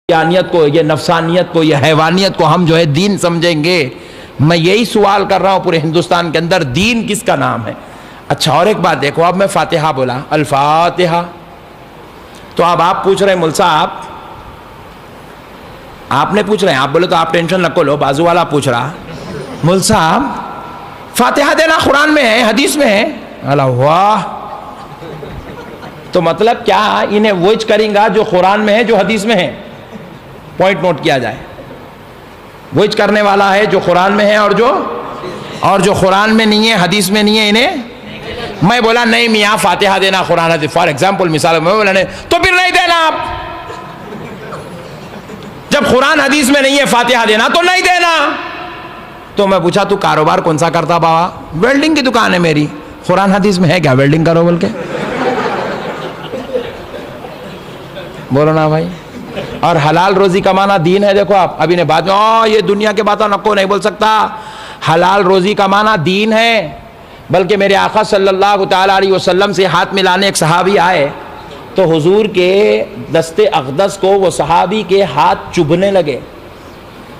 انسانیت کو، یہ نفسانیت کو، یہ حیوانیت کو ہم جو ہے دین سمجھیں گے؟ میں یہی سوال کر رہا ہوں پورے ہندوستان کے اندر، دین کس کا نام ہے؟ اچھا اور ایک بات دیکھو، اب میں فاتحہ بولا، الفاتحہ، تو اب آپ پوچھ رہے ہیں مل صاحب، آپ نے پوچھ رہے ہیں، آپ بولے تو آپ ٹینشن نہ لو، بازو والا پوچھ رہا، مل صاحب فاتحہ دینا قرآن میں ہے، حدیث میں ہے؟ اللہ واہ، تو مطلب کیا انہیں وہی کریں گا جو قرآن میں ہے جو حدیث میں ہے؟ پوائنٹ نوٹ کیا جائے، وہی کرنے والا ہے جو قرآن میں ہے اور جو قرآن میں نہیں ہے، حدیث میں نہیں ہے، انہیں میں بولا نہیں میاں فاتحہ دینا قرآن حدیث، فار ایگزامپل مثال میں بولا نہیں تو پھر نہیں دینا، آپ جب قرآن حدیث میں نہیں ہے فاتحہ دینا تو نہیں دینا۔ تو میں پوچھا تو کاروبار کون سا کرتا بابا؟ ویلڈنگ کی دکان ہے میری، قرآن حدیث میں ہے کیا ویلڈنگ کرو بول کے؟ بولو نا بھائی، اور حلال روزی کمانا دین ہے۔ دیکھو آپ ابھی نے بات میں یہ دنیا کے باتوں نکو نہیں بول سکتا، حلال روزی کمانا دین ہے۔ بلکہ میرے آقا صلی اللہ تعالیٰ علیہ وسلم سے ہاتھ ملانے ایک صحابی آئے تو حضور کے دست اقدس کو وہ صحابی کے ہاتھ چبھنے لگے۔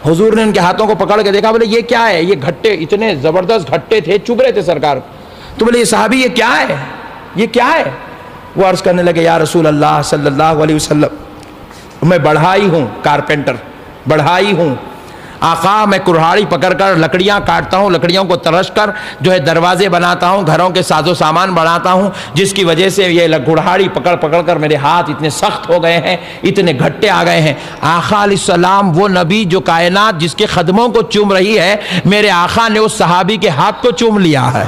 حضور نے ان کے ہاتھوں کو پکڑ کے دیکھا، بولے یہ کیا ہے؟ یہ گھٹے اتنے زبردست گھٹے تھے، چبھ رہے تھے سرکار۔ تو بولے یہ صحابی یہ کیا ہے؟ یہ کیا ہے؟ وہ عرض کرنے لگے یا رسول اللہ صلی اللہ علیہ وسلم، میں بڑھائی ہوں، کارپینٹر بڑھائی ہوں آقا، میں کڑھاڑی پکڑ کر لکڑیاں کاٹتا ہوں، لکڑیوں کو ترش کر جو ہے دروازے بناتا ہوں، گھروں کے ساز و سامان بناتا ہوں، جس کی وجہ سے یہ کڑھاڑی پکڑ پکڑ کر میرے ہاتھ اتنے سخت ہو گئے ہیں، اتنے گھٹے آ گئے ہیں۔ آقا علیہ السلام وہ نبی جو کائنات جس کے قدموں کو چوم رہی ہے، میرے آقا نے اس صحابی کے ہاتھ کو چوم لیا ہے۔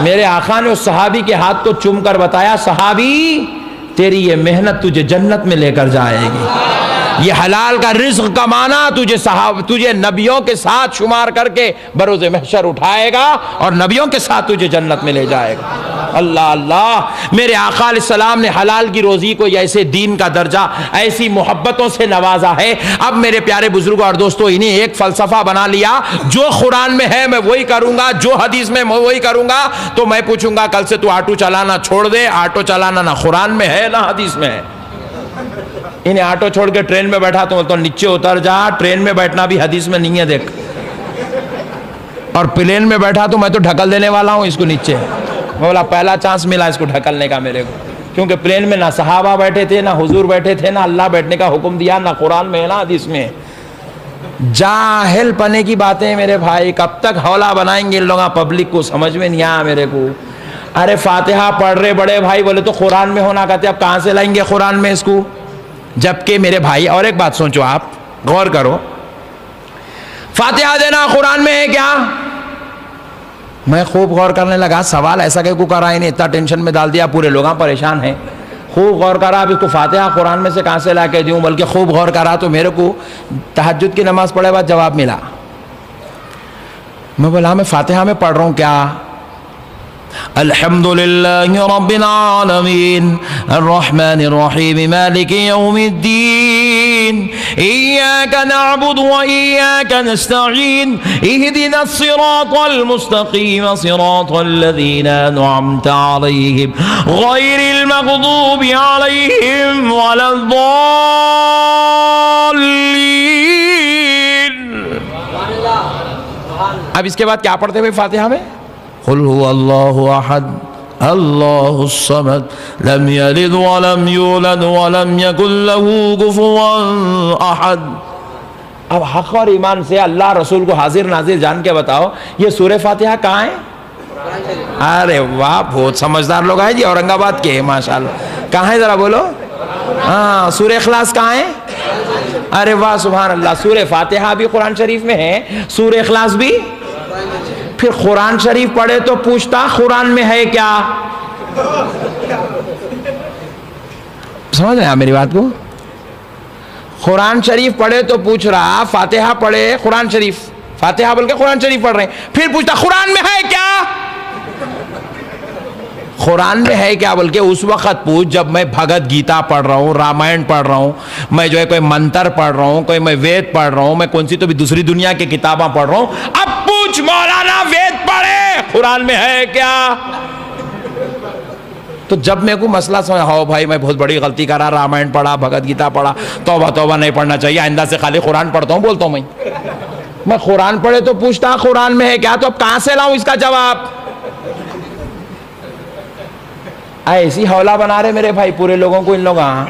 میرے آقا نے اس صحابی کے ہاتھ کو چوم کر بتایا صحابی تیری یہ محنت تجھے جنت میں لے کر جائے گی، یہ حلال کا رزق کمانا تجھے نبیوں کے ساتھ شمار کر کے بروز محشر اٹھائے گا اور نبیوں کے ساتھ تجھے جنت میں لے جائے گا۔ اللہ اللہ، میرے آقا علیہ السلام نے حلال کی روزی کو ایسے دین کا درجہ ایسی محبتوں سے نوازا ہے۔ اب میرے پیارے بزرگوں اور دوستوں، انہیں ایک فلسفہ بنا لیا، جو قرآن میں ہے میں وہی کروں گا، جو حدیث میں میں وہی کروں گا۔ تو میں پوچھوں گا کل سے تو آٹو چلانا چھوڑ دے، آٹو چلانا نہ قرآن میں ہے نہ حدیث میں ہے۔ انہیں آٹو چھوڑ کے ٹرین میں بیٹھا تو نیچے اتر جا، ٹرین میں بیٹھنا بھی حدیث میں نہیں ہے دیکھ، اور پلین میں بیٹھا تو میں تو ڈھکل دینے والا ہوں اس کو نیچے۔ میں بولا پہلا چانس ملا اس کو ڈھکلنے کا میرے کو، کیونکہ پلین میں نہ صحابہ بیٹھے تھے، نہ حضور بیٹھے تھے، نہ اللہ بیٹھنے کا حکم دیا، نہ قرآن میں ہے نہ حدیث میں۔ جاہل پنے کی باتیں میرے بھائی، کب تک حوالہ بنائیں گے ان لوگاں پبلک کو؟ سمجھ میں نہیں آیا میرے کو۔ ارے فاتحہ پڑھ رہے بڑے بھائی، بولے تو قرآن میں ہونا کہتے، اب کہاں سے لائیں گے قرآن میں اس کو؟ جبکہ میرے بھائی اور ایک بات سوچو، آپ غور کرو، فاتحہ دینا قرآن میں ہے کیا؟ میں خوب غور کرنے لگا، سوال ایسا کہ کو کرا ہی نہیں، اتنا ٹینشن میں ڈال دیا، پورے لوگاں پریشان ہیں۔ خوب غور کرا، اب اس کو فاتحہ قرآن میں سے کہاں سے لا کے دوں؟ بلکہ خوب غور کرا تو میرے کو تہجد کی نماز پڑھے بعد جواب ملا۔ میں بولا میں فاتحہ میں پڑھ رہا ہوں کیا؟ الحمدللہ رب العالمین الرحمن الرحیم مالک یوم الدین ایاک نعبد و ایاک نستعین اہدنا الصراط المستقیم صراط الذین انعمت علیہم غیر المغضوب علیہم ولا الضالین۔ اب اس کے بعد کیا پڑھتے ہوئے فاتحہ میں؟ قل هو اللہ احد اللہ الصمد لم یلد ولم یولد ولم یکن له کفوا احد۔ اب حق اور ایمان سے اللہ رسول کو حاضر ناظر جان کے بتاؤ یہ سورہ فاتحہ کہاں ہے؟ ارے واہ، بہت سمجھدار لوگ ہیں جی، اورنگ آباد کے ماشاءاللہ۔ کہاں ہے ذرا بولو؟ ہاں، سورہ اخلاص کہاں ہے؟ ارے واہ سبحان اللہ، سورہ فاتحہ بھی قرآن شریف میں ہے، سورہ اخلاص بھی۔ پھر قرآن شریف پڑھے تو پوچھتا قرآن میں ہے کیا؟ سمجھ رہے ہیں آپ میری بات کو؟ قرآن شریف پڑھے تو پوچھ رہا، فاتحہ پڑھے قرآن شریف، فاتحہ بول کے قرآن شریف پڑھ رہے ہیں، پھر پوچھتا قرآن میں ہے کیا؟ قرآن میں ہے کیا بول کے اس وقت پوچھ جب میں بھگت گیتا پڑھ رہا ہوں، رامائن پڑھ رہا ہوں، میں جو ہے کوئی منتر پڑھ رہا ہوں، کوئی میں وید پڑھ رہا ہوں، میں کون سی تو بھی دوسری دنیا کی کتاباں پڑھ رہا ہوں۔ اب پوچھ مولانا وید پڑھے قرآن میں ہے کیا؟ تو جب میں کو مسئلہ سمجھا، ہاؤ بھائی میں بہت بڑی غلطی کرا، رامائن پڑھا، بھگت گیتا پڑھا، توبہ توبہ نہیں پڑھنا چاہیے، آئندہ سے خالی قرآن پڑھتا ہوں بولتا ہوں میں قرآن پڑھے تو پوچھتا قرآن میں ہے کیا، تو اب کہاں سے لاؤں اس کا جواب؟ ایسی حوالہ بنا رہے میرے بھائی پورے لوگوں کو ان لوگ. ہاں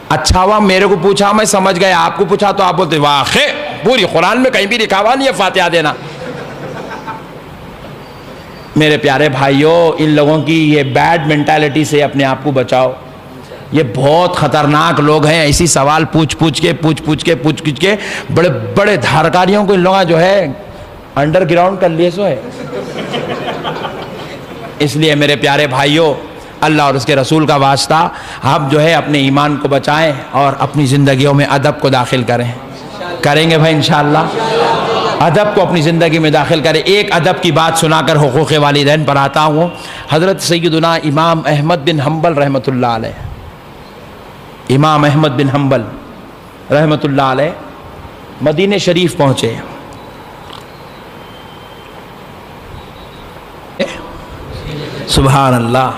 اچھا ہوا میرے کو پوچھا، میں سمجھ گیا، آپ کو پوچھا تو آپ بولتے واقع پوری قرآن میں کہیں بھی لکھا ہوا نہیں ہے فاتحہ دینا. میرے پیارے بھائیوں، ان لوگوں کی یہ بیڈ مینٹالٹی سے اپنے آپ کو بچاؤ. یہ بہت خطرناک لوگ ہیں، ایسی سوال پوچھ پوچھ کے بڑے بڑے دھارکاریوں کو ان لوگوں جو ہے انڈر گراؤنڈ کر لیے سو ہے. اس لیے میرے پیارے بھائیوں، اللہ اور اس کے رسول کا واسطہ، آپ جو ہے اپنے ایمان کو بچائیں اور اپنی زندگیوں میں ادب کو داخل کریں گے بھائی انشاءاللہ. ادب کو اپنی زندگی میں داخل کریں. ایک ادب کی بات سنا کر حقوق والدین پر آتا ہوں. حضرت سیدنا امام احمد بن حنبل رحمۃ اللہ علیہ، امام احمد بن حنبل رحمۃ اللہ علیہ مدینہ شریف پہنچے. سبحان اللہ.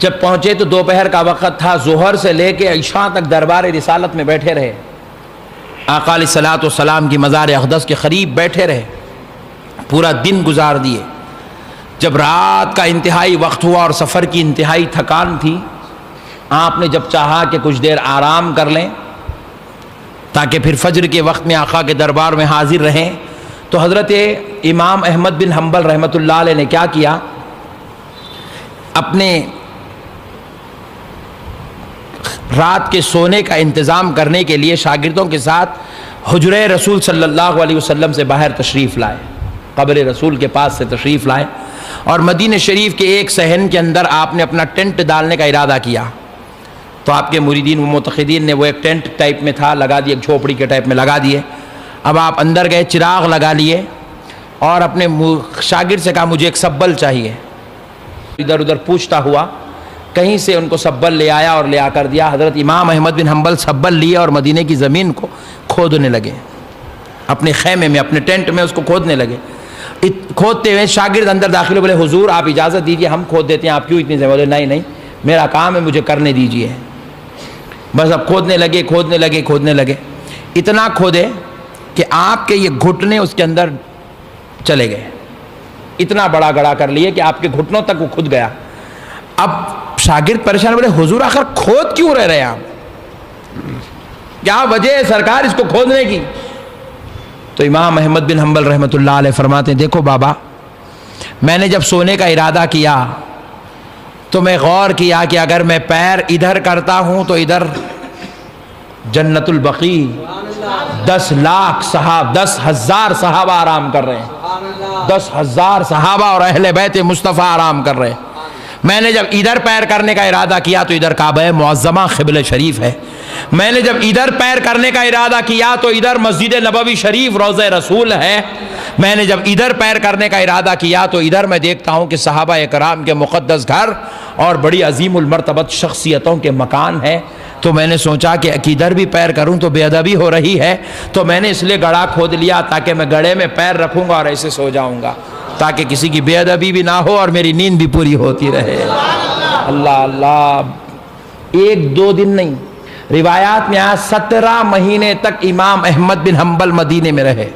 جب پہنچے تو دوپہر کا وقت تھا، ظہر سے لے کے عشاء تک دربار رسالت میں بیٹھے رہے. آقا علیہ الصلوۃ والسلام کی مزار اقدس کے قریب بیٹھے رہے، پورا دن گزار دیے. جب رات کا انتہائی وقت ہوا اور سفر کی انتہائی تھکان تھی، آپ نے جب چاہا کہ کچھ دیر آرام کر لیں تاکہ پھر فجر کے وقت میں آقا کے دربار میں حاضر رہیں، تو حضرت امام احمد بن حنبل رحمۃ اللہ علیہ نے کیا کیا، اپنے رات کے سونے کا انتظام کرنے کے لیے شاگردوں کے ساتھ حجرہ رسول صلی اللہ علیہ وسلم سے باہر تشریف لائے، قبر رسول کے پاس سے تشریف لائے، اور مدینہ شریف کے ایک صحن کے اندر آپ نے اپنا ٹینٹ ڈالنے کا ارادہ کیا. تو آپ کے مریدین و معتقدین نے وہ ایک ٹینٹ ٹائپ میں تھا لگا دیے، ایک جھوپڑی کے ٹائپ میں لگا دیے. اب آپ اندر گئے، چراغ لگا لیے اور اپنے شاگرد سے کہا مجھے ایک سبل چاہیے. ادھر ادھر پوچھتا ہوا کہیں سے ان کو سبل لے آیا اور لے آ کر دیا. حضرت امام احمد بن حنبل سبل لیے اور مدینے کی زمین کو کھودنے لگے، اپنے خیمے میں، اپنے ٹینٹ میں اس کو کھودنے لگے. کھودتے ہوئے شاگرد اندر داخل ہوئے، بولے حضور آپ اجازت دیجئے ہم کھود دیتے ہیں، آپ کیوں اتنی زمین؟ بولے نہیں میرا کام ہے، مجھے کرنے دیجئے. بس اب کھودنے لگے. اتنا کھودے کہ آپ کے یہ گھٹنے اس کے اندر چلے گئے، اتنا بڑا گڑھا کر لیے کہ آپ کے گھٹنوں تک وہ کھد گیا. اب شاگرد پریشان، بولے حضور آخر کھود کیوں رہے ہیں آپ؟ کیا وجہ ہے سرکار اس کو کھودنے کی؟ تو امام احمد بن حنبل رحمۃ اللہ علیہ فرماتے ہیں دیکھو بابا، میں نے جب سونے کا ارادہ کیا تو میں غور کیا کہ اگر میں پیر ادھر کرتا ہوں تو ادھر جنت البقیع 10,000 صحابہ آرام کر رہے ہیں، 10,000 صحابہ اور اہل بیت مصطفیٰ آرام کر رہے ہیں. میں نے جب ادھر پیر کرنے کا ارادہ کیا تو ادھر کعبہ معظمہ قبلہ شریف ہے. میں نے جب ادھر پیر کرنے کا ارادہ کیا تو ادھر مسجد نبوی شریف روضہ رسول ہے. میں نے جب ادھر پیر کرنے کا ارادہ کیا تو ادھر میں دیکھتا ہوں کہ صحابہ اکرام کے مقدس گھر اور بڑی عظیم المرتبت شخصیتوں کے مکان ہے. تو میں نے سوچا کہ ادھر بھی پیر کروں تو بے ادبی ہو رہی ہے، تو میں نے اس لیے گڑھا کھود لیا تاکہ میں گڑھے میں پیر رکھوں گا اور ایسے سو جاؤں گا تاکہ کسی کی بے ادبی بھی نہ ہو اور میری نیند بھی پوری ہوتی رہے. اللہ 1-2 دن نہیں، روایات میں آیا 17 مہینے تک امام احمد بن حنبل مدینے میں رہے.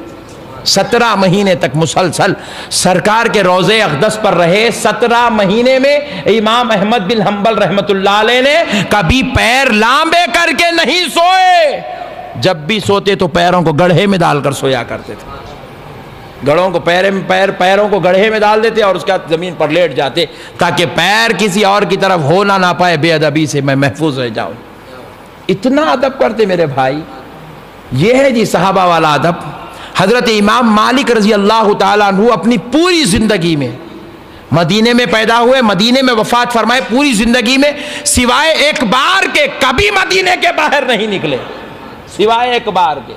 17 مہینے تک مسلسل سرکار کے روضے اقدس پر رہے. 17 مہینے میں امام احمد بن حنبل رحمۃ اللہ علیہ نے کبھی پیر لامبے کر کے نہیں سوئے. جب بھی سوتے تو پیروں کو گڑھے میں ڈال کر سویا کرتے تھے. گڑھوں کو پیروں کو گڑھے میں ڈال دیتے اور اس کے بعد زمین پر لیٹ جاتے تاکہ پیر کسی اور کی طرف ہو نہ پائے، بے ادبی سے میں محفوظ رہ جاؤں. اتنا ادب کرتے میرے بھائی. یہ ہے جی صحابہ والا ادب. حضرت امام مالک رضی اللہ تعالیٰ عنہ اپنی پوری زندگی میں مدینے میں پیدا ہوئے، مدینے میں وفات فرمائے، پوری زندگی میں سوائے ایک بار کے کبھی مدینے کے باہر نہیں نکلے. سوائے ایک بار کے،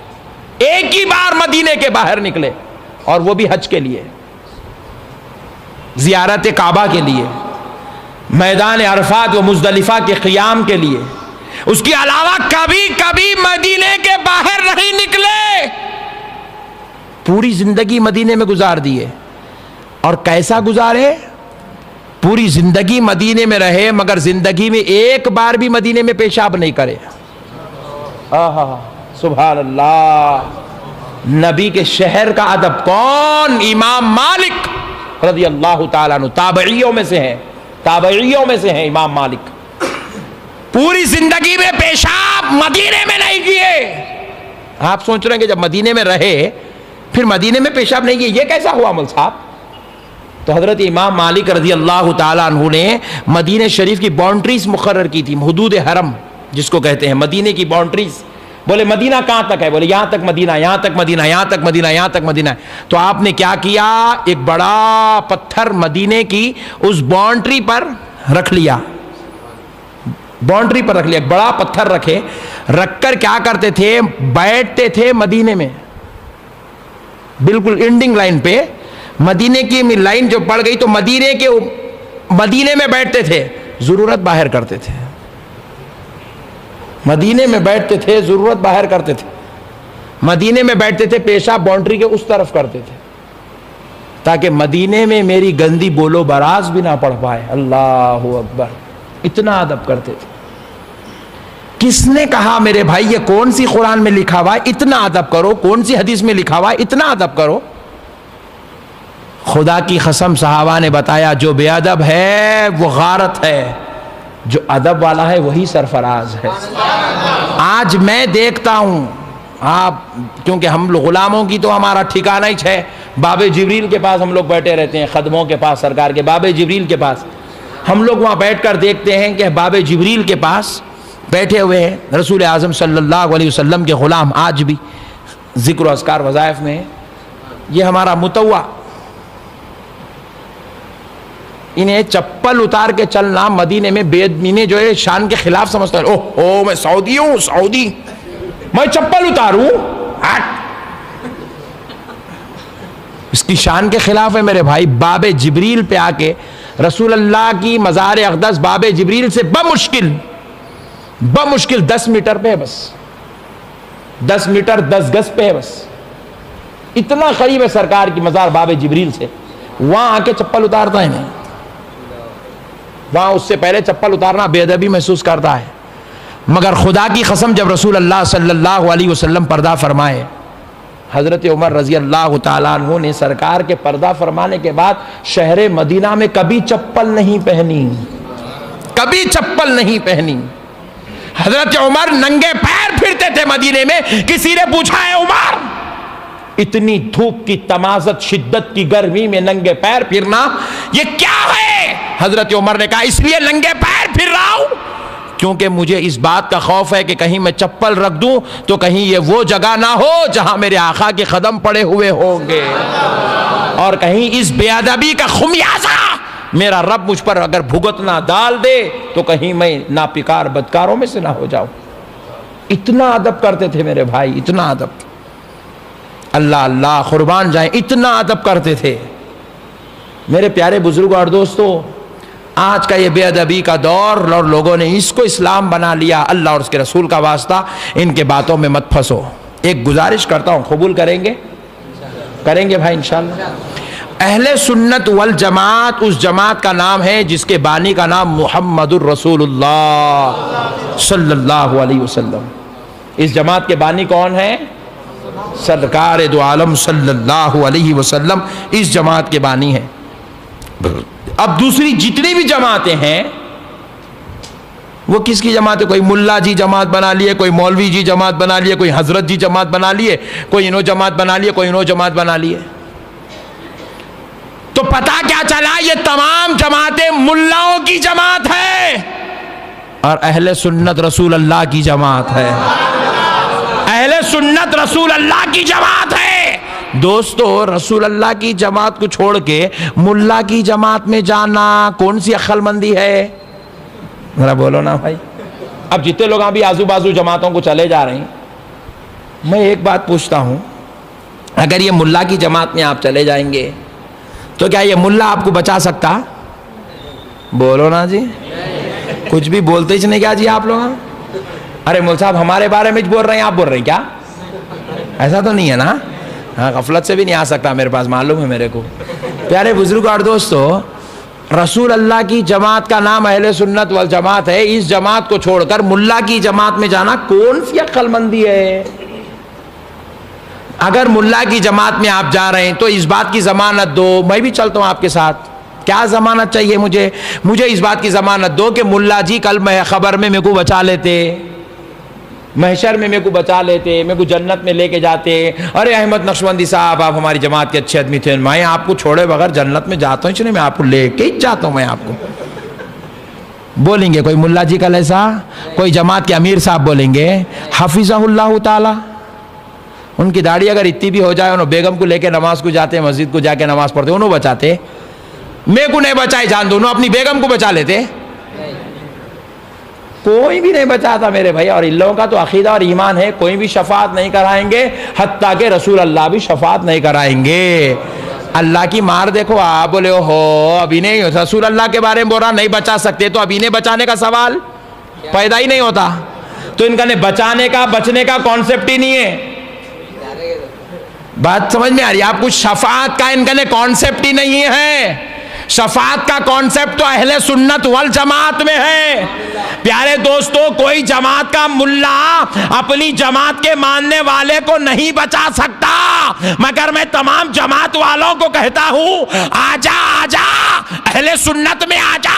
ایک ہی بار مدینے کے باہر نکلے، اور وہ بھی حج کے لیے، زیارت کعبہ کے لیے، میدان عرفات و مزدلفہ کے قیام کے لیے. اس کے علاوہ کبھی مدینے کے باہر نہیں نکلے. پوری زندگی مدینے میں گزار دیے. اور کیسا گزارے؟ پوری زندگی مدینے میں رہے مگر زندگی میں ایک بار بھی مدینے میں پیشاب نہیں کرے. سبحان اللہ. نبی کے شہر کا ادب. کون؟ امام مالک رضی اللہ تعالیٰ عنہ. تابعیوں میں سے ہیں, تابعیوں میں سے ہیں امام مالک. پوری زندگی میں پیشاب مدینے میں نہیں کیے. آپ سوچ رہے ہیں کہ جب مدینے میں رہے پھر مدینے میں پیشاب نہیں کیے, یہ کیسا ہوا مول صاحب؟ تو حضرت امام مالک رضی اللہ تعالیٰ عنہ نے مدینہ شریف کی باؤنڈریز مقرر کی تھی, حدود حرم جس کو کہتے ہیں, مدینے کی باؤنڈریز. بولے مدینہ کہاں تک ہے؟ بولے یہاں تک مدینہ, یہاں تک مدینہ, یہاں تک مدینہ, یہاں تک مدینہ. تو آپ نے کیا کیا, ایک بڑا پتھر مدینے کی اس باؤنڈری پر رکھ لیا, باؤنڈری پر رکھ لیا, ایک بڑا پتھر رکھے. رکھ کر کیا کرتے تھے, بیٹھتے تھے مدینے میں, بالکل اینڈنگ لائن پہ. مدینے کی لائن جو پڑ گئی تو مدینے میں بیٹھتے تھے, ضرورت باہر کرتے تھے. مدینے میں بیٹھتے تھے, ضرورت باہر کرتے تھے. مدینے میں بیٹھتے تھے, پیشاب باؤنڈری کے اس طرف کرتے تھے تاکہ مدینے میں میری گندی بولو براز بھی نہ پڑ پائے. اللہ اکبر. اتنا ادب کرتے تھے. کس نے کہا میرے بھائی یہ کون سی قرآن میں لکھا ہوا ہے اتنا ادب کرو, کون سی حدیث میں لکھا ہوا ہے اتنا ادب کرو؟ خدا کی قسم صحابہ نے بتایا جو بے ادب ہے وہ غارت ہے, جو ادب والا ہے وہی سرفراز ہے. آج میں دیکھتا ہوں, آپ کیونکہ ہم لوگ غلاموں کی تو ہمارا ٹھکانہ ہی ہے, باب جبریل کے پاس ہم لوگ بیٹھے رہتے ہیں, خدموں کے پاس, سرکار کے باب جبریل کے پاس ہم لوگ وہاں بیٹھ کر دیکھتے ہیں کہ باب جبریل کے پاس بیٹھے ہوئے ہیں رسول اعظم صلی اللہ علیہ وسلم کے غلام, آج بھی ذکر و اذکار وظائف میں. یہ ہمارا متوع, انہیں چپل اتار کے چلنا مدینے میں بے ادبی جو ہے شان کے خلاف سمجھتا ہے. اوہ میں سعودی ہوں, سعودی, میں چپل اتاروں, اس کی شان کے خلاف ہے میرے بھائی. باب جبریل پہ آ کے رسول اللہ کی مزار اقدس باب جبریل سے بمشکل 10 میٹر پہ ہے, بس 10 میٹر 10 گز پہ ہے, بس اتنا قریب ہے سرکار کی مزار باب جبریل سے. وہاں آ کے چپل اتارتا ہے نہیں, وہاں اس سے پہلے چپل اتارنا بے ادبی محسوس کرتا ہے. مگر خدا کی قسم جب رسول اللہ صلی اللہ علیہ وسلم پردہ فرمائے, حضرت عمر رضی اللہ تعالیٰ عنہ نے سرکار کے پردہ فرمانے کے بعد شہر مدینہ میں کبھی چپل نہیں پہنی, کبھی چپل نہیں پہنی. حضرت عمر ننگے پیر پھرتے تھے مدینے میں. کسی نے پوچھا ہے عمر اتنی دھوپ کی تمازت, شدت کی گرمی میں ننگے پیر پھرنا یہ کیا ہے؟ حضرت عمر نے کہا اس لیے ننگے پیر پھر رہا ہوں کیونکہ مجھے اس بات کا خوف ہے کہ کہیں میں چپل رکھ دوں تو کہیں یہ وہ جگہ نہ ہو جہاں میرے آقا کے قدم پڑے ہوئے ہوں گے, اور کہیں اس بے ادبی کا خمیازہ میرا رب مجھ پر اگر بھگتنا ڈال دے تو کہیں میں ناپکار بدکاروں میں سے نہ ہو جاؤں. اتنا ادب کرتے تھے میرے بھائی, اتنا ادب. اللہ اللہ قربان جائیں, اتنا ادب کرتے تھے میرے پیارے بزرگ اور دوستو. آج کا یہ بے ادبی کا دور اور لوگوں نے اس کو اسلام بنا لیا. اللہ اور اس کے رسول کا واسطہ ان کے باتوں میں مت پھنسو. ایک گزارش کرتا ہوں, قبول کریں گے؟ کریں گے بھائی انشاءاللہ. اہل سنت والجماعت اس جماعت کا نام ہے جس کے بانی کا نام محمد الرسول اللہ صلی اللہ علیہ وسلم. اس جماعت کے بانی کون ہے؟ سرکار دو عالم صلی اللہ علیہ وسلم اس جماعت کے بانی ہیں. اب دوسری جتنی بھی جماعتیں ہیں وہ کس کی جماعت ہے؟ کوئی ملا جی جماعت بنا لیے, کوئی مولوی جی جماعت بنا لیے, کوئی حضرت جی جماعت بنا لیے, کوئی انہوں جماعت بنا لیے, کوئی انہوں جماعت بنا لیے. تو پتہ کیا چلا؟ یہ تمام جماعتیں ملاؤں کی جماعت ہے اور اہل سنت رسول اللہ کی جماعت ہے. اہل سنت رسول اللہ کی جماعت ہے. دوستو رسول اللہ کی جماعت کو چھوڑ کے ملا کی جماعت میں جانا کون سی عقل مندی ہے؟ ذرا بولو نا بھائی. اب جتنے لوگ ابھی آزو بازو جماعتوں کو چلے جا رہے ہیں, میں ایک بات پوچھتا ہوں, اگر یہ ملا کی جماعت میں آپ چلے جائیں گے تو کیا یہ ملا آپ کو بچا سکتا؟ بولو نا جی, کچھ بھی بولتے ہی نہیں کیا جی آپ لوگ؟ ارے مول صاحب ہمارے بارے میں بول رہے ہیں, آپ بول رہے ہیں کیا؟ ایسا تو نہیں ہے نا؟ ہاں غفلت سے بھی نہیں آ سکتا میرے پاس, معلوم ہے میرے کو. پیارے بزرگ اور دوستو, رسول اللہ کی جماعت کا نام اہل سنت والجماعت ہے، اس جماعت کو چھوڑ کر ملا کی جماعت میں جانا کون سی عقل مندی ہے؟ اگر ملا کی جماعت میں آپ جا رہے ہیں تو اس بات کی ضمانت دو، میں بھی چلتا ہوں آپ کے ساتھ، کیا ضمانت چاہیے مجھے اس بات کی ضمانت دو کہ ملا جی کل خبر میں میرے کو بچا لیتے، محشر میں میرے کو بچا لیتے، میرے کو جنت میں لے کے جاتے، ارے احمد نقشبندی صاحب آپ ہماری جماعت کے اچھے آدمی تھے، میں آپ کو چھوڑے بغیر جنت میں جاتا ہوں، اس لیے میں آپ کو لے کے ہی جاتا ہوں، میں آپ کو بولیں گے کوئی ملا جی کل ایسا، کوئی جماعت کے امیر صاحب بولیں گے حفظہ اللہ تعالی، ان کی داڑھی اگر اتنی بھی ہو جائے، انہوں بیگم کو لے کے نماز کو جاتے، مسجد کو جا کے نماز پڑھتے، انہوں بچاتے، میں کو نہیں بچائے جان دو، انہوں اپنی بیگم کو بچا لیتے، کوئی بھی نہیں بچاتا میرے بھائی۔ اور ان لوگوں کا تو عقیدہ اور ایمان ہے کوئی بھی شفاعت نہیں کرائیں گے، حتیٰ کہ رسول اللہ بھی شفاعت نہیں کرائیں گے۔ اللہ کی مار دیکھو، آپ بولے ہو ابھی نہیں، رسول اللہ کے بارے میں بول رہا نہیں بچا سکتے، تو ابھی انہیں بچانے کا سوال پیدا ہی نہیں ہوتا، تو ان کا نے بچانے کا بچنے کا کانسیپٹ ہی نہیں ہے۔ بات سمجھ میں آ رہی ہے آپ کو؟ شفاعت کا ان کا نے کانسیپٹ ہی نہیں ہے، شفاعت کا کانسیپٹ تو اہل سنت والجماعت میں ہے۔ پیارے دوستو، کوئی جماعت کا ملا اپنی جماعت کے ماننے والے کو نہیں بچا سکتا، مگر میں تمام جماعت والوں کو کہتا ہوں آجا آجا اہل سنت میں آجا،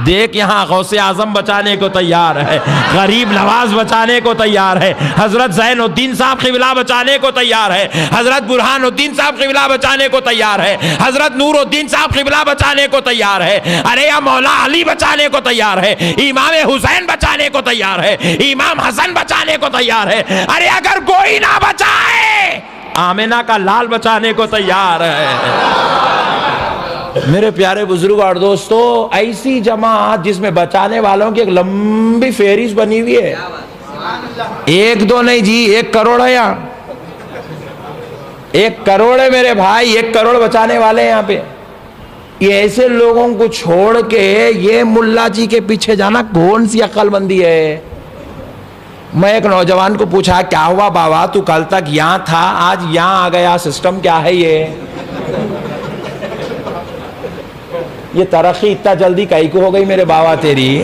دیکھ یہاں غوث اعظم بچانے کو تیار ہے، غریب نواز بچانے کو تیار ہے، حضرت زین الدین صاحب قبلہ بچانے کو تیار ہے، حضرت برہان الدین صاحب قبلہ بچانے کو تیار ہے، حضرت نور الدین صاحب قبلہ بچانے کو تیار ہے، ارے یا مولا علی بچانے کو تیار ہے، امام حسین بچانے کو تیار ہے، امام حسن بچانے کو تیار ہے، ارے اگر کوئی نہ بچائے آمنہ کا لال بچانے کو تیار ہے۔ میرے پیارے بزرگ اور دوستو، ایسی جماعت جس میں بچانے والوں کی ایک لمبی فہرست بنی ہوئی ہے، ایک دو نہیں جی، 1 کروڑ ہے یہاں، 1 کروڑ ہے میرے بھائی، 1 کروڑ بچانے والے ہیں یہاں پہ۔ یہ ایسے لوگوں کو چھوڑ کے یہ ملا جی کے پیچھے جانا کون سی عقل مندی ہے؟ میں ایک نوجوان کو پوچھا کیا ہوا بابا، تو کل تک یہاں تھا آج یہاں آ گیا، سسٹم کیا ہے یہ ترقی اتنا جلدی کئی کو ہو گئی میرے بابا تیری؟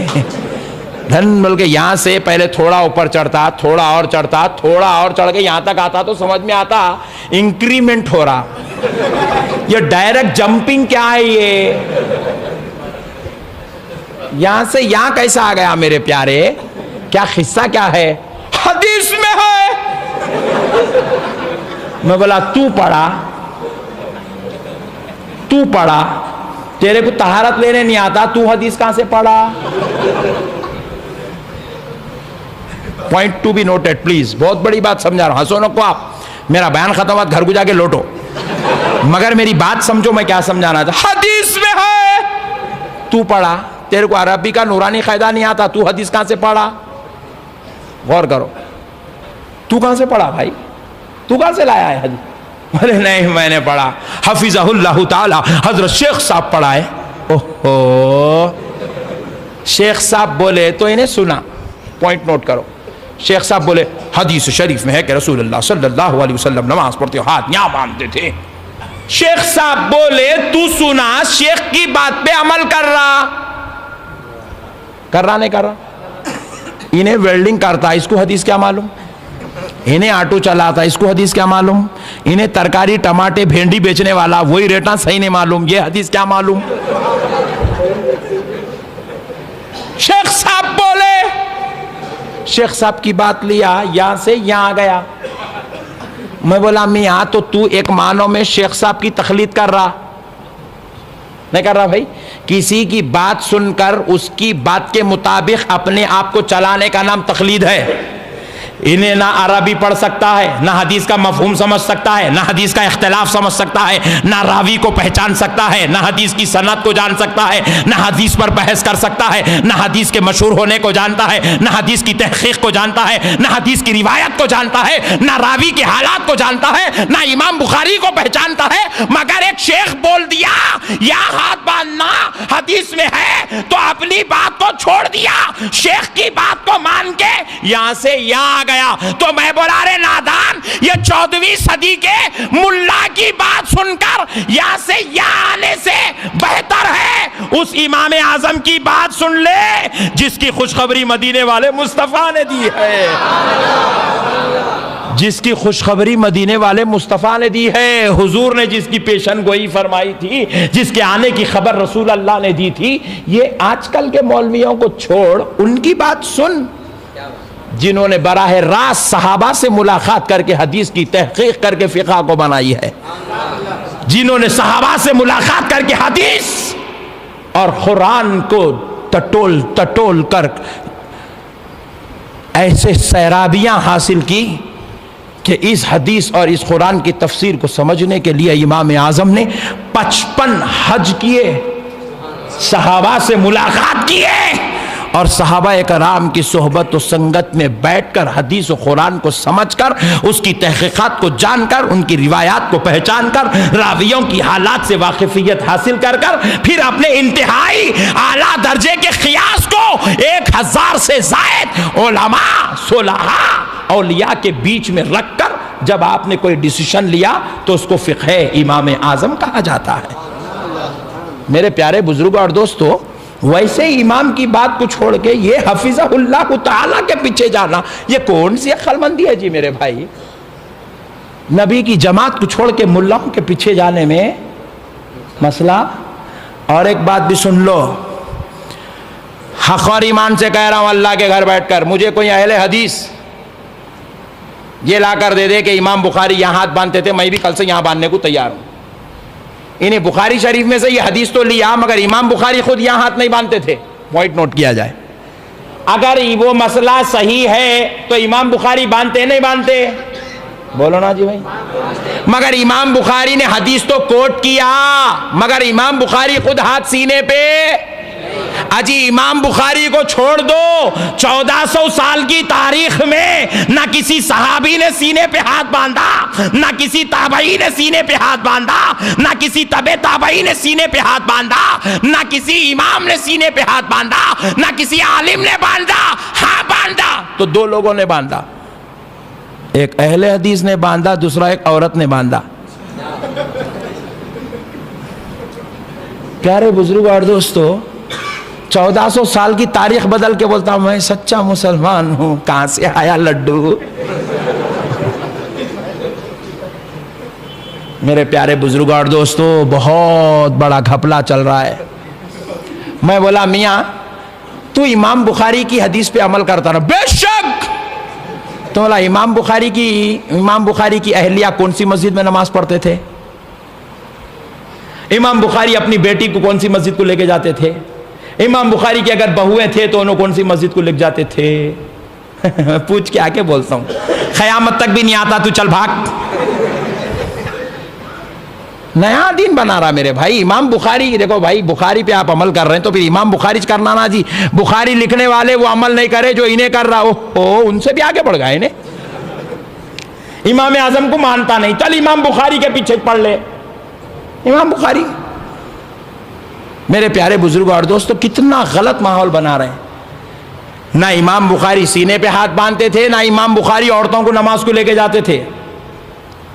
دھن بول کے یہاں سے پہلے تھوڑا اوپر چڑھتا، تھوڑا اور چڑھتا، تھوڑا اور چڑھ کے یہاں تک آتا تو سمجھ میں آتا انکریمنٹ ہو رہا، یہ ڈائریکٹ جمپنگ کیا ہے یہ؟ یہاں سے یہاں کیسا آ گیا میرے پیارے؟ کیا قصہ کیا ہے؟ حدیث میں ہے۔ میں بولا تو پڑھا، تیرے کو طہارت لینے نہیں آتا، تو حدیث کہاں سے پڑھا؟ Point to be noted please, بہت بڑی بات سمجھا رہا ہوں، ہنسو نکو آپ، میرا بیان ختم ہوا گھر کو جا کے لوٹو، مگر میری بات سمجھو میں کیا سمجھانا تھا۔ حدیث میں ہے، تو پڑھا، تیرے کو عربی کا نورانی قاعدہ نہیں آتا، تو حدیث کہاں سے پڑھا؟ غور کرو، تو کہاں سے پڑھا بھائی؟ تو کہاں سے لایا ہے حدیث؟ بولے نہیں میں نے پڑھا، حفظہ اللہ تعالی حضرت شیخ صاحب پڑھائے۔ اوہو، شیخ صاحب بولے تو انہیں سنا، پوائنٹ نوٹ کرو، شیخ صاحب بولے حدیث شریف میں ہے کہ رسول اللہ صلی اللہ علیہ وسلم نماز پڑھتے ہاتھ یہاں باندھتے تھے۔ شیخ صاحب بولے تو سنا، شیخ کی بات پہ عمل کر رہا نہیں کر رہا؟ انہیں ویلڈنگ کرتا اس کو حدیث کیا معلوم، انہیں آٹو چلاتا اس کو حدیث کیا معلوم، انہیں ترکاری ٹماٹے بھینڈی بیچنے والا وہی ریٹاں صحیح نہیں معلوم، یہ حدیث کیا معلوم؟ شیخ صاحب بولے، شیخ صاحب کی بات لیا، یہاں سے یہاں گیا۔ میں بولا میاں تو ایک معنوں میں شیخ صاحب کی تقلید کر رہا نہیں کر رہا بھائی؟ کسی کی بات سن کر اس کی بات کے مطابق اپنے آپ کو چلانے کا نام تقلید ہے۔ انہیں نہ عربی پڑھ سکتا ہے، نہ حدیث کا مفہوم سمجھ سکتا ہے، نہ حدیث کا اختلاف سمجھ سکتا ہے، نہ راوی کو پہچان سکتا ہے، نہ حدیث کی سند کو جان سکتا ہے، نہ حدیث پر بحث کر سکتا ہے، نہ حدیث کے مشہور ہونے کو جانتا ہے، نہ حدیث کی تحقیق کو جانتا ہے، نہ حدیث کی روایت کو جانتا ہے، نہ راوی کے حالات کو جانتا ہے، نہ امام بخاری کو پہچانتا ہے، مگر ایک شیخ بول دیا یا ہاتھ باندھنا حدیث میں ہے تو اپنی بات کو چھوڑ دیا، شیخ کی بات کو مان کے یہاں سے یہاں گیا تو میں بولا رے نادان، یہ 14ویں صدی کے ملا کی بات سن کر یہاں سے یہاں آنے سے بہتر ہے اس امام اعظم کی بات سن لے جس کی خوشخبری مدینے والے مصطفیٰ نے دی ہے، جس کی خوشخبری مدینے والے مصطفیٰ نے دی ہے، حضور نے جس کی پیشن گوئی فرمائی تھی، جس کے آنے کی خبر رسول اللہ نے دی تھی۔ یہ آج کل کے مولویوں کو چھوڑ، ان کی بات سن جنہوں نے براہ راست صحابہ سے ملاقات کر کے حدیث کی تحقیق کر کے فقہ کو بنائی ہے، جنہوں نے صحابہ سے ملاقات کر کے حدیث اور قرآن کو ٹٹول ٹٹول کر ایسے سیرابیاں حاصل کی کہ اس حدیث اور اس قرآن کی تفسیر کو سمجھنے کے لیے امام اعظم نے 55 حج کیے، صحابہ سے ملاقات کیے اور صحابہ کرام کی صحبت و سنگت میں بیٹھ کر حدیث و قرآن کو سمجھ کر، اس کی تحقیقات کو جان کر، ان کی روایات کو پہچان کر، راویوں کی حالات سے واقفیت حاصل کر پھر اپنے انتہائی اعلیٰ درجے کے قیاس کو 1000 سے زائد علماء صلحاء اولیاء کے بیچ میں رکھ کر جب آپ نے کوئی ڈیسیشن لیا تو اس کو فقہ امام اعظم کہا جاتا ہے۔ میرے پیارے بزرگوں اور دوستو، ویسے امام کی بات کو چھوڑ کے یہ حفظہ اللہ تعالیٰ کے پیچھے جانا، یہ کون سی عقل مندی ہے جی میرے بھائی؟ نبی کی جماعت کو چھوڑ کے ملاؤں کے پیچھے جانے میں مسئلہ۔ اور ایک بات بھی سن لو، حق اور ایمان سے کہہ رہا ہوں اللہ کے گھر بیٹھ کر، مجھے کوئی اہل حدیث یہ لا کر دے دے کہ امام بخاری یہاں ہاتھ باندھتے تھے، میں بھی کل سے یہاں باندھنے کو تیار ہوں۔ انہیں بخاری شریف میں سے یہ حدیث تو لیا مگر امام بخاری خود یہاں ہاتھ نہیں باندھتے تھے، پوائنٹ نوٹ کیا جائے۔ اگر وہ مسئلہ صحیح ہے تو امام بخاری باندھتے نہیں باندھتے؟ بولو نا جی بھائی۔ مگر امام بخاری نے حدیث تو کوٹ کیا، مگر امام بخاری خود ہاتھ سینے پہ۔ اجی امام بخاری کو چھوڑ دو، 1400 سال کی تاریخ میں نہ کسی صحابی نے سینے پہ ہاتھ باندھا، نہ کسی تابعی نے سینے پہ ہاتھ باندھا، نہ کسی تبع تابعی نے سینے پہ ہاتھ باندھا، نہ کسی امام نے سینے پہ ہاتھ باندھا، نہ کسی عالم نے باندھا۔ ہاں باندھا تو دو لوگوں نے باندھا، ایک اہل حدیث نے باندھا، دوسرا ایک عورت نے باندھا۔ پیارے بزرگ اور دوستو، 1400 سال کی تاریخ بدل کے بولتا ہوں میں سچا مسلمان ہوں، کہاں سے آیا لڈو؟ میرے پیارے بزرگ اور دوستو، بہت بڑا گھپلا چل رہا ہے۔ میں بولا میاں تو امام بخاری کی حدیث پہ عمل کرتا نا؟ بے شک۔ تو بولا امام بخاری کی اہلیہ کون سی مسجد میں نماز پڑھتے تھے؟ امام بخاری اپنی بیٹی کو کون سی مسجد کو لے کے جاتے تھے؟ امام بخاری کے اگر بہویں تھے تو انہوں کون سی مسجد کو لے جاتے تھے؟ پوچھ کے آکے بولتا ہوں، قیامت تک بھی نہیں آتا تو چل بھاگ۔ نیا دین بنا رہا میرے بھائی۔ امام بخاری دیکھو بھائی، بخاری پہ آپ عمل کر رہے ہیں تو پھر امام بخاری کرنا نا جی۔ بخاری لکھنے والے وہ عمل نہیں کرے جو انہیں کر رہا ہو، ان سے بھی آگے بڑھ گئے انہیں۔ امام اعظم کو مانتا نہیں، چل امام بخاری کے پیچھے پڑھ لے۔ امام بخاری، میرے پیارے بزرگ اور دوستو، کتنا غلط ماحول بنا رہے ہیں۔ نہ امام بخاری سینے پہ ہاتھ باندھتے تھے، نہ امام بخاری عورتوں کو نماز کو لے کے جاتے تھے۔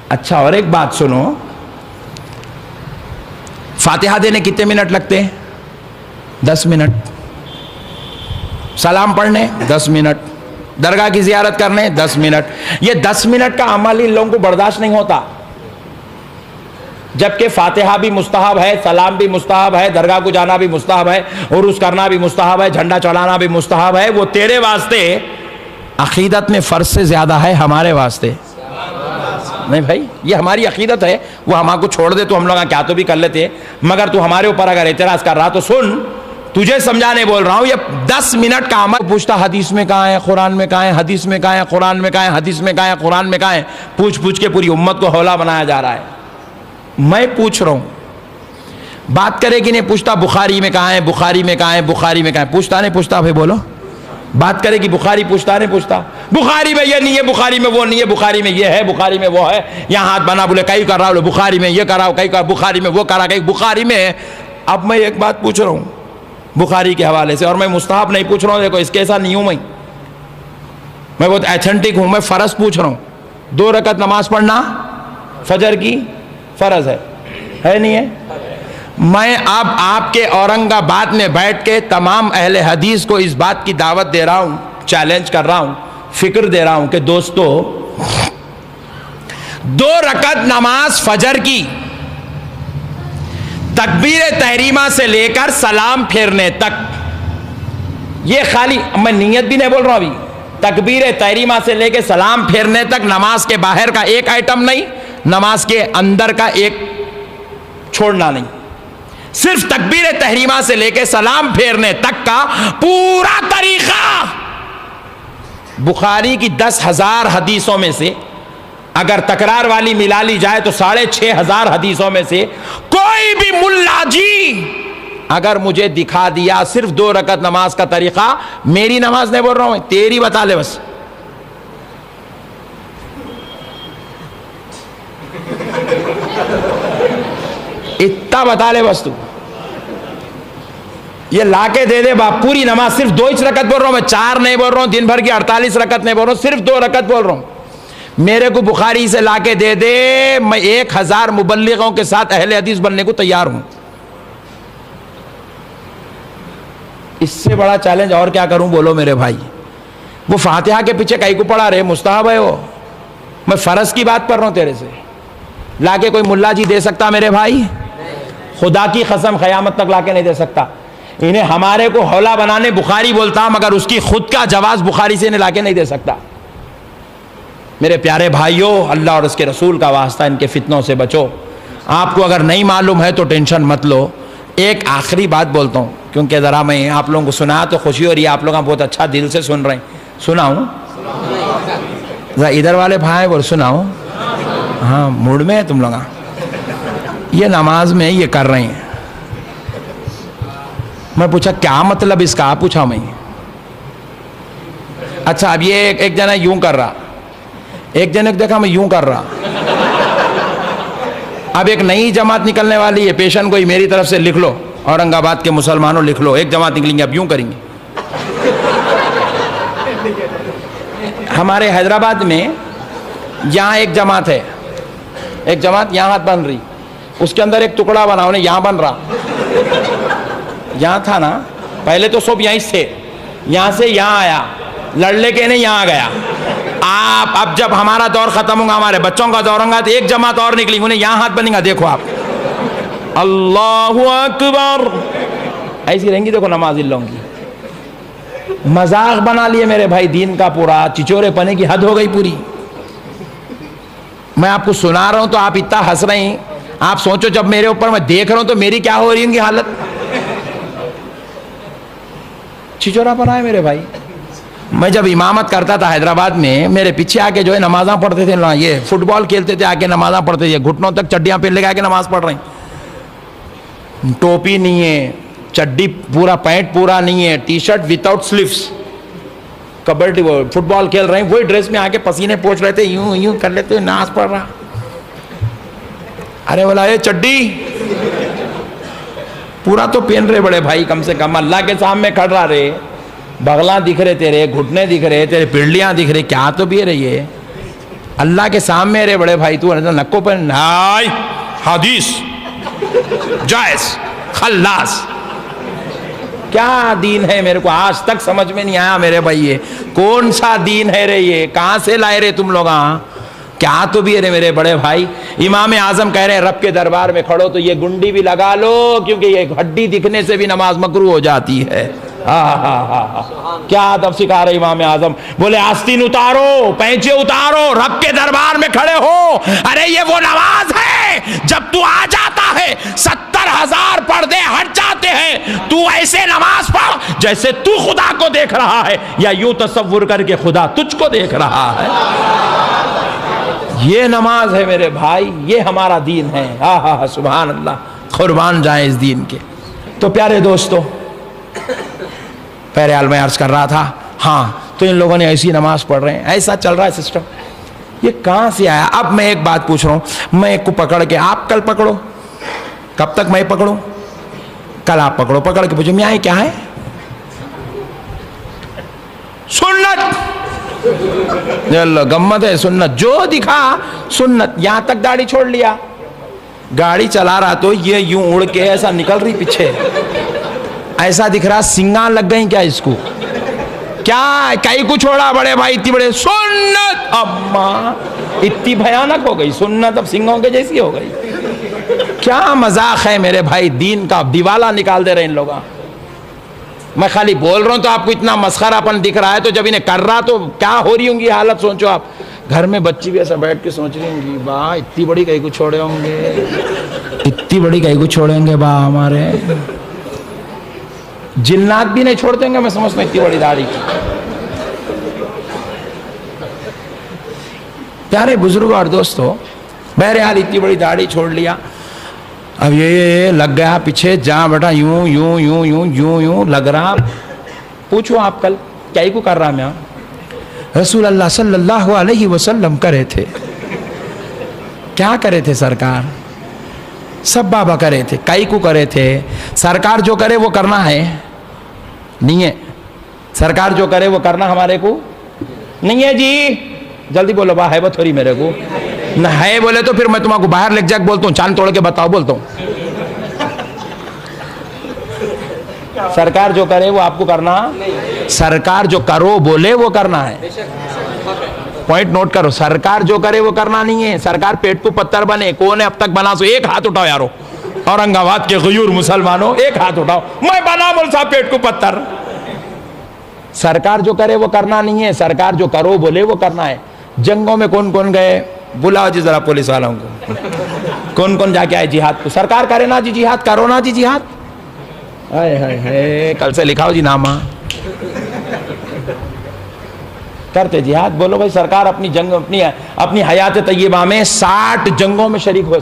اچھا اور ایک بات سنو، فاتحہ دینے کتنے منٹ لگتے ہیں؟ 10 منٹ۔ سلام پڑھنے 10 منٹ۔ درگاہ کی زیارت کرنے 10 منٹ۔ یہ 10 منٹ کا عمل ان لوگوں کو برداشت نہیں ہوتا، جبکہ فاتحہ بھی مستحب ہے، سلام بھی مستحب ہے، درگاہ کو جانا بھی مستحب ہے، عرس کرنا بھی مستحب ہے، جھنڈا چڑھانا بھی مستحب ہے۔ وہ تیرے واسطے عقیدت میں فرض سے زیادہ ہے، ہمارے واسطے نہیں بھائی۔ یہ ہماری عقیدت ہے، وہ ہم کو چھوڑ دے تو ہم لوگ کیا تو بھی کر لیتے، مگر تو ہمارے اوپر اگر اعتراض کر رہا تو سن، تجھے سمجھانے بول رہا ہوں۔ یہ 10 منٹ کا عمل پوچھتا حدیث میں کہاں ہے، قرآن میں کہاں ہے، حدیث میں کہاں ہے، قرآن میں کہاں ہے، حدیث میں کہاں ہے، قرآن میں کہاں ہے، پوچھ کے پوری امت کو ہولا بنایا جا رہا ہے۔ میں پوچھ رہا ہوں، بات کرے کہ نہیں پوچھتا بخاری میں کہاں ہے، بخاری میں کہاں ہے، بخاری میں کہاں ہے؟ پوچھتا نہیں پوچھتا؟ بھائی بولو، بات کرے کہ بخاری پوچھتا نہیں پوچھتا؟ بخاری میں یہ نہیں ہے، بخاری میں وہ نہیں ہے، بخاری میں یہ ہے، بخاری میں وہ ہے، یہاں ہاتھ بنا بولے کئی کر رہا ہو، بخاری میں یہ کرا ہو، کئی کر بخاری میں وہ کرا، کئی بخاری میں۔ اب میں ایک بات پوچھ رہا ہوں بخاری کے حوالے سے، اور میں مستحب نہیں پوچھ رہا ہوں، دیکھو اس کے ایسا نہیں ہوں میں بہت ایتھنٹک ہوں, میں فرض پوچھ رہا ہوں. 2 رکعت نماز پڑھنا فجر کی فرض ہے نہیں ہے؟ میں اب آپ کے اورنگ آباد میں بیٹھ کے تمام اہل حدیث کو اس بات کی دعوت دے رہا ہوں, چیلنج کر رہا ہوں, فکر دے رہا ہوں کہ دوستو 2 رکعت نماز فجر کی تکبیر تحریمہ سے لے کر سلام پھیرنے تک, یہ خالی میں نیت بھی نہیں بول رہا ہوں ابھی, تکبیر تحریمہ سے لے کے سلام پھیرنے تک نماز کے باہر کا ایک آئٹم نہیں, نماز کے اندر کا ایک چھوڑنا نہیں, صرف تکبیر تحریمہ سے لے کے سلام پھیرنے تک کا پورا طریقہ. بخاری کی 10,000 حدیثوں میں سے اگر تکرار والی ملا لی جائے تو 6,500 حدیثوں میں سے کوئی بھی ملا جی اگر مجھے دکھا دیا صرف 2 رکعت نماز کا طریقہ, میری نماز نہیں بول رہا ہوں, تیری بتا لے بس. اتنا بتا لے بس, تو یہ لا کے دے دے باپ پوری نماز, صرف 2 رکعت بول رہا ہوں میں, 4 نہیں بول رہا ہوں, دن بھر کی 48 رکعت نہیں بول رہا ہوں, صرف 2 رکعت بول رہا ہوں. میرے کو بخاری سے لا کے دے دے, میں 1000 مبلغوں کے ساتھ اہل حدیث بننے کو تیار ہوں. اس سے بڑا چیلنج اور کیا کروں بولو میرے بھائی. وہ فاتحہ کے پیچھے کئی کو پڑھا رہے, مستحب ہے وہ, میں فرض کی بات کر رہا ہوں تیرے سے. لا کے کوئی ملا جی دے سکتا میرے بھائی؟ خدا کی قسم قیامت تک لا کے نہیں دے سکتا. انہیں ہمارے کو حولا بنانے بخاری بولتا, مگر اس کی خود کا جواز بخاری سے انہیں لا کے نہیں دے سکتا. میرے پیارے بھائیوں, اللہ اور اس کے رسول کا واسطہ ان کے فتنوں سے بچو. آپ کو اگر نہیں معلوم ہے تو ٹینشن مت لو. ایک آخری بات بولتا ہوں, کیونکہ ذرا میں آپ لوگوں کو سنا تو خوشی ہو رہی ہے, آپ لوگ بہت اچھا دل سے سن رہے ہیں. سناؤں ذرا ادھر والے بھائی بول سناؤں, ہاں موڈ میں ہے تم لوگ. یہ نماز میں یہ کر رہے ہیں. میں پوچھا کیا مطلب اس کا, پوچھا میں. اچھا اب یہ ایک جنا یوں کر رہا, ایک جنے کو دیکھا میں یوں کر رہا. اب ایک نئی جماعت نکلنے والی ہے, پیشن کوئی میری طرف سے لکھ لو, اورنگ آباد کے مسلمانوں لکھ لو, ایک جماعت نکلیں گے اب یوں کریں گے. ہمارے حیدرآباد میں یہاں ایک جماعت ہے, ایک جماعت یہاں بن رہی, اس کے اندر ایک ٹکڑا بنا, انہیں یہاں بن رہا. یہاں تھا نا پہلے تو سب یہیں سے, یہاں سے یہاں آیا, لڑ لے کے نہیں یہاں گیا. آپ اب جب ہمارا دور ختم ہوگا, ہمارے بچوں کا دور ہوگا, تو ایک جماعت اور نکلی, انہیں یہاں ہاتھ بنے گا, دیکھو آپ, اللہ اکبر, ایسی رہیں گی. دیکھو نماز ان لوگوں کی مذاق بنا لیے میرے بھائی دین کا پورا, چچورے پنے کی حد ہو گئی پوری. میں آپ کو سنا رہا ہوں تو آپ اتنا ہنس رہے ہیں, آپ سوچو جب میرے اوپر میں دیکھ رہا ہوں تو میری کیا ہو رہی ہوں گی حالت. چچورا پنا ہے میرے بھائی. میں جب امامت کرتا تھا حیدرآباد میں, میرے پیچھے آ کے جو ہے نمازاں پڑھتے تھے, یہ فٹ بال کھیلتے تھے, آ کے نمازاں پڑھتے تھے, گھٹنوں تک چڈیاں پہن لے کے آ کے نماز پڑھ رہے ہیں. ٹوپی نہیں ہے, چڈی پورا, پینٹ پورا نہیں ہے, T shirt without sleeves, kabaddi football کھیل رہے ہیں, وہی ڈریس میں آ کے پسینے پوچھ رہے تھے, یوں یوں کر لیتے نماز پڑھ رہا. ارے بولا یہ چڈی پورا تو پہن رہے بڑے بھائی, کم سے کم اللہ کے سامنے کھڑ رہے, بغلاں دکھ رہے تیرے, گھٹنے دکھ رہے تیرے, پنڈلیاں دکھ رہے, کیا تو بھی رہی ہے اللہ کے سامنے رہے بڑے بھائی. تو نکو پر نائی حدیث جائز خلاص, کیا دین ہے میرے کو آج تک سمجھ میں نہیں آیا میرے بھائی. یہ کون سا دین ہے رے, یہ کہاں سے لائے رہے تم لوگ, کیا تو بھی ہے میرے بڑے بھائی. امام اعظم کہہ رہے ہیں رب کے دربار میں کھڑو تو یہ گنڈی بھی لگا لو, کیونکہ یہ ہڈی دکھنے سے بھی نماز مکروہ ہو جاتی ہے. کیا ادب سکھا رہے امام اعظم. بولے آستین اتارو, پینچے اتارو, رب کے دربار میں کھڑے ہو. ارے یہ وہ نماز ہے جب تو آ جاتا ہے 70,000 پردے ہٹ جاتے ہیں, تو ایسے نماز پڑھ جیسے تو خدا کو دیکھ رہا ہے, یا یوں تصور کر کے خدا تجھ کو دیکھ رہا ہے. یہ نماز ہے میرے بھائی, یہ ہمارا دین ہے. سبحان اللہ, قربان جائیں اس دین کے. تو پیارے دوستو, پہلے حال میں عرض کر رہا تھا, ہاں تو ان لوگوں نے ایسی نماز پڑھ رہے ہیں, ایسا چل رہا ہے سسٹم. یہ کہاں سے آیا؟ اب میں ایک بات پوچھ رہا ہوں, میں ایک کو پکڑ کے, آپ کل پکڑو, کب تک میں پکڑوں؟ کل آپ پکڑو, پکڑ کے پوچھو میاں یہ کیا ہے؟ سنت اللہ گمت ہے سنت، جو دکھا سنت. یہاں تک داڑھی چھوڑ لیا، گاڑی چلا رہا تو یہ یوں اڑ کے ایسا نکل رہی پیچھے، ایسا دکھ رہا سنگان لگ گئی کیا اس کو، کیا کئی کو چھوڑا بڑے بھائی اتنی بڑے سنت، اماں اتنی بھیانک ہو گئی سنت، اب سنگوں کے جیسی ہو گئی. کیا مذاق ہے میرے بھائی، دین کا دیوالا نکال دے رہے ان لوگاں. میں خالی بول رہا ہوں تو آپ کو اتنا مسخرہ پن دکھ رہا ہے، تو جب انہیں کر رہا تو کیا ہو رہی ہوں گی حالت سوچو آپ. گھر میں بچی بھی ایسا بیٹھ کے سوچ رہی ہوں گی، با اتنی بڑی کہیں کو چھوڑے ہوں گے، اتنی بڑی کہیں کو چھوڑیں گے با ہمارے. جنات بھی نہیں چھوڑتے ہوں گے میں سمجھتا ہوں اتنی بڑی داڑھی کی. پیارے بزرگوں اور دوستو، بہرحال اتنی بڑی داڑھی چھوڑ لیا، اب یہ لگ گیا پیچھے، جہاں بیٹا یوں یوں یوں یوں یوں یوں لگ رہا. پوچھو آپ کل کیا ہی کو کر رہا میں؟ رسول اللہ صلی اللہ علیہ وسلم کرے تھے. کیا کرے تھے سرکار؟ سب بابا کرے تھے، کئی کو کرے تھے. سرکار جو کرے وہ کرنا ہے نہیں ہے، سرکار جو کرے وہ کرنا ہمارے کو نہیں ہے. جی جلدی بولو، با ہے وہ تھوڑی میرے کو نہ ہے، بولے تو پھر میں تمہارے کو باہر لے جا کے بولتا ہوں، چاند توڑ کے بتاؤ بولتا ہوں. سرکار جو کرے وہ آپ کو کرنا، سرکار جو کرو بولے وہ کرنا ہے. پوائنٹ نوٹ کرو، سرکار جو کرے وہ کرنا نہیں ہے. سرکار پیٹ کو پتھر بنے، کون ہے اب تک بنا سو؟ ایک ہاتھ اٹھاؤ یارو، اورنگ آباد کے غیور مسلمانوں ایک ہاتھ اٹھاؤ، میں بنا بول صاحب پیٹ کو پتھر. سرکار جو کرے وہ کرنا نہیں ہے، سرکار جو کرو بولے وہ کرنا ہے. جنگوں میں کون کون گئے؟ بلاؤ جی ذرا پولیس والوں کو، کون کون جا کے آئے جہاد کو؟ سرکار کرے نا جی جہاد، کرو نا جی جہاد. ہائے ہائے ہائے، کل سے لکھاؤ جی نامہ، کرتے جہاد. بولو بھائی سرکار اپنی جنگ، اپنی حیات طیبہ میں 60 جنگوں میں شریک ہوئے.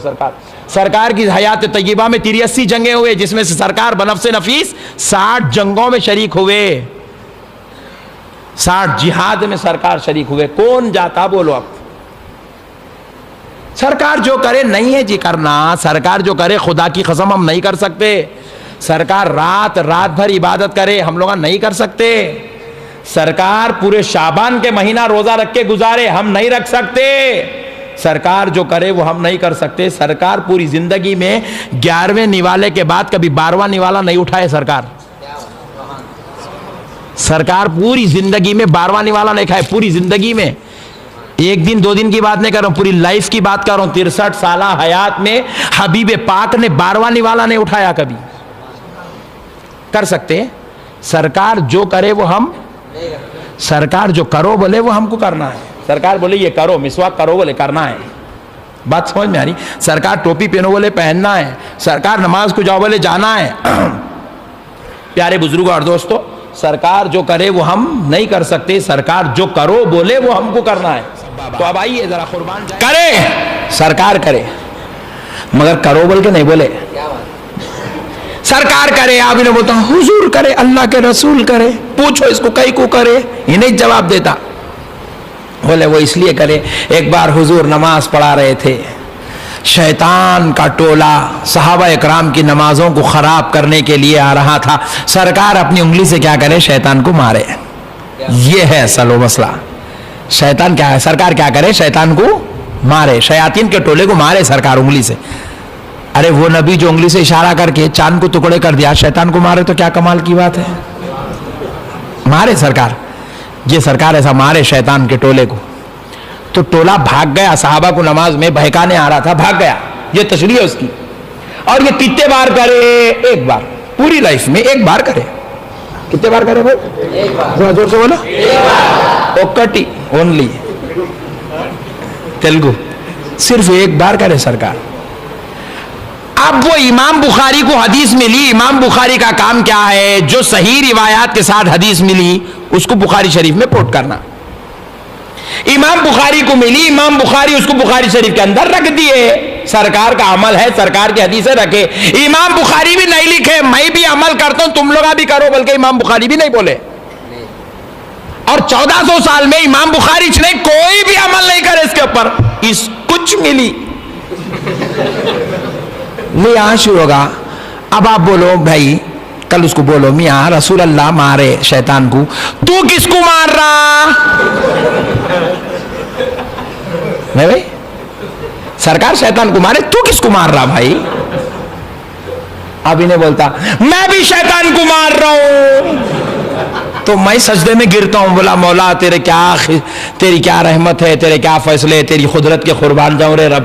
سرکار کی حیات طیبہ میں 83 جنگیں ہوئے، جس میں سے سرکار بنفس نفیس 60 جنگوں میں شریک ہوئے، 60 جہاد میں سرکار شریک ہوئے. کون جاتا بولو اب؟ سرکار جو کرے نہیں ہے جی کرنا، سرکار جو کرے خدا کی قسم ہم نہیں کر سکتے. سرکار رات بھر عبادت کرے، ہم لوگ نہیں کر سکتے. سرکار پورے شعبان کے مہینہ روزہ رکھ کے گزارے، ہم نہیں رکھ سکتے. سرکار جو کرے وہ ہم نہیں کر سکتے. سرکار پوری زندگی میں 11ویں نوالے کے بعد کبھی 12واں نوالا نہیں اٹھائے. سرکار پوری زندگی میں 12واں نوالا نہیں کھائے. پوری زندگی میں، ایک دن 2 دن کی بات نہیں کر رہا ہوں، پوری لائف کی بات کر رہا ہوں. 63 سالہ حیات میں حبیب پاک نے 12واں نوالا نہیں اٹھایا کبھی. کر سکتے؟ سرکار جو کرے وہ ہم، سرکار جو کرو بولے وہ ہم کو کرنا ہے. سرکار بولے یہ کرو، مسواک کرو بولے کرنا ہے. بات سمجھ میں آ رہی؟ سرکار ٹوپی پہنو بولے پہننا ہے. سرکار نماز کو جاؤ بولے جانا ہے. پیارے بزرگوں اور دوستو، سرکار جو کرے وہ ہم نہیں کر سکتے. سرکار جو کرو بولے وہ ہم کو کرنا ہے. تو اب آئیے ذرا قربان جائیں. کرے سرکار کرے، مگر کرو بول کے نہیں بولے. سرکار کرے، آپ انہیں بولتا حضور کرے، اللہ کے رسول کرے. پوچھو اس کو کئی کو کرے، یہ نہیں جواب دیتا. بولے وہ اس لیے کرے، ایک بار حضور نماز پڑھا رہے تھے، شیطان کا ٹولہ صحابہ اکرام کی نمازوں کو خراب کرنے کے لیے آ رہا تھا. سرکار اپنی انگلی سے کیا کرے؟ شیطان کو مارے. یہ ہے اصل و مسئلہ. شیطان کیا ہے؟ سرکار کیا کرے؟ شیطان کو مارے، شیاطین کے ٹولے کو مارے سرکار انگلی سے. ارے وہ نبی جو انگلی سے اشارہ کر کے چاند کو ٹکڑے کر دیا، شیطان کو مارے تو کیا کمال کی بات ہے. مارے سرکار، یہ سرکار ایسا مارے شیطان کے ٹولے کو. تو ٹولہ بھاگ گیا، صحابہ کو نماز میں بہکانے آ رہا تھا، بھاگ گیا. یہ تشریح ہے اس کی. اور یہ کتنے بار کرے؟ ایک بار. پوری لائف میں ایک بار کرے. کتنے بار کرے بھائی؟ ایک بار. زور سے بولو. ایک بار. اوکٹی اونلی تیلگو، صرف ایک بار کرے سرکار. اب وہ امام بخاری کو حدیث ملی. امام بخاری کا کام کیا ہے؟ جو صحیح روایات کے ساتھ حدیث ملی اس کو بخاری شریف میں کوٹ کرنا. امام بخاری کو ملی، امام بخاری اس کو بخاری شریف کے اندر رکھ دیے. سرکار کا عمل ہے، سرکار کی حدیثیں رکھے. امام بخاری بھی نہیں لکھے، میں بھی عمل کرتا ہوں، تم لوگ بھی کرو، بلکہ امام بخاری بھی نہیں بولے. اور 1400 سال میں امام بخاری نے کوئی بھی عمل نہیں کرے اس کے اوپر. اس کچھ ملی لے یہاں شروع ہوگا. اب آپ بولو بھائی کل اس کو بولو میاں رسول اللہ مارے شیطان کو، تو کس کو مار رہا؟ نہیں بھائی، سرکار شیطان کو مارے، تو کس کو مار رہا بھائی؟ اب انہیں بولتا میں بھی شیطان کو مار رہا ہوں، تو میں سجدے میں گرتا ہوں، بولا مولا تیری کیا رحمت ہے، تیرے کیا فیصلے، تیری قدرت کے قربان جاؤں رے رب،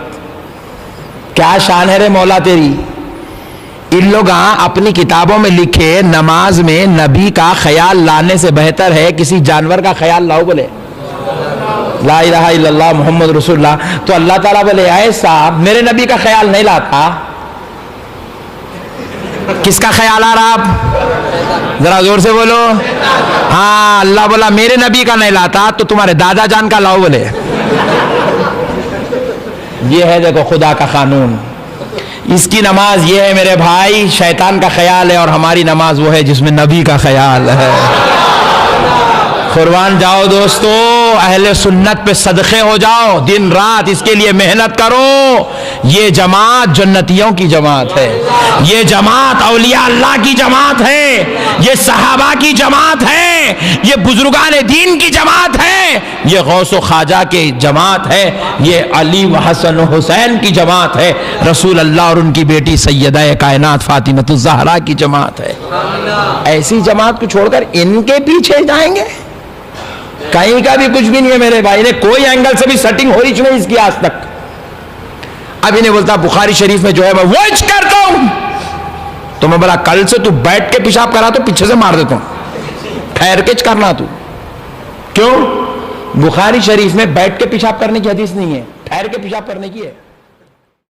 کیا شان ہے رے مولا تیری۔ ان لوگ اپنی کتابوں میں لکھے نماز میں نبی کا خیال لانے سے بہتر ہے کسی جانور کا خیال لاؤ، بولے لا الہ الا اللہ محمد رسول اللہ، تو اللہ تعالیٰ بولے اے صاحب میرے نبی کا خیال نہیں لاتا، کس کا خیال آ رہا؟ آپ ذرا زور سے بولو، ہاں اللہ بولا میرے نبی کا نہیں لاتا تو تمہارے دادا جان کا لاؤ، بولے یہ ہے دیکھو خدا کا قانون۔ اس کی نماز یہ ہے میرے بھائی، شیطان کا خیال ہے، اور ہماری نماز وہ ہے جس میں نبی کا خیال ہے۔ قربان جاؤ دوستو، اہل سنت پہ صدقے ہو جاؤ، دن رات اس کے لیے محنت کرو۔ یہ جماعت جنتیوں کی جماعت ہے، یہ جماعت اولیاء اللہ کی جماعت ہے، یہ صحابہ کی جماعت ہے، یہ بزرگان دین کی جماعت ہے، یہ غوث و خواجہ کی جماعت ہے، یہ علی و حسن و حسین کی جماعت ہے، رسول اللہ اور ان کی بیٹی سیدہ کائنات فاطمہ الزہرا کی جماعت ہے۔ ایسی جماعت کو چھوڑ کر ان کے پیچھے جائیں گے؟ کہیں کا بھی کچھ بھی نہیں ہے میرے بھائی نے، کوئی اینگل سے بھی سیٹنگ ہو رہی نہیں اس کی آج تک۔ اب انہیں بولتا بخاری شریف میں جو ہے میں وہی کرتا ہوں، تو میں بولا کل سے تو بیٹھ کے پیشاب کرا تو پیچھے سے مار دیتا ہوں، ٹھہر کے کرنا تو کیوں؟ بخاری شریف میں بیٹھ کے پیشاب کرنے کی حدیث نہیں ہے، ٹھہر کے پیشاب کرنے کی ہے۔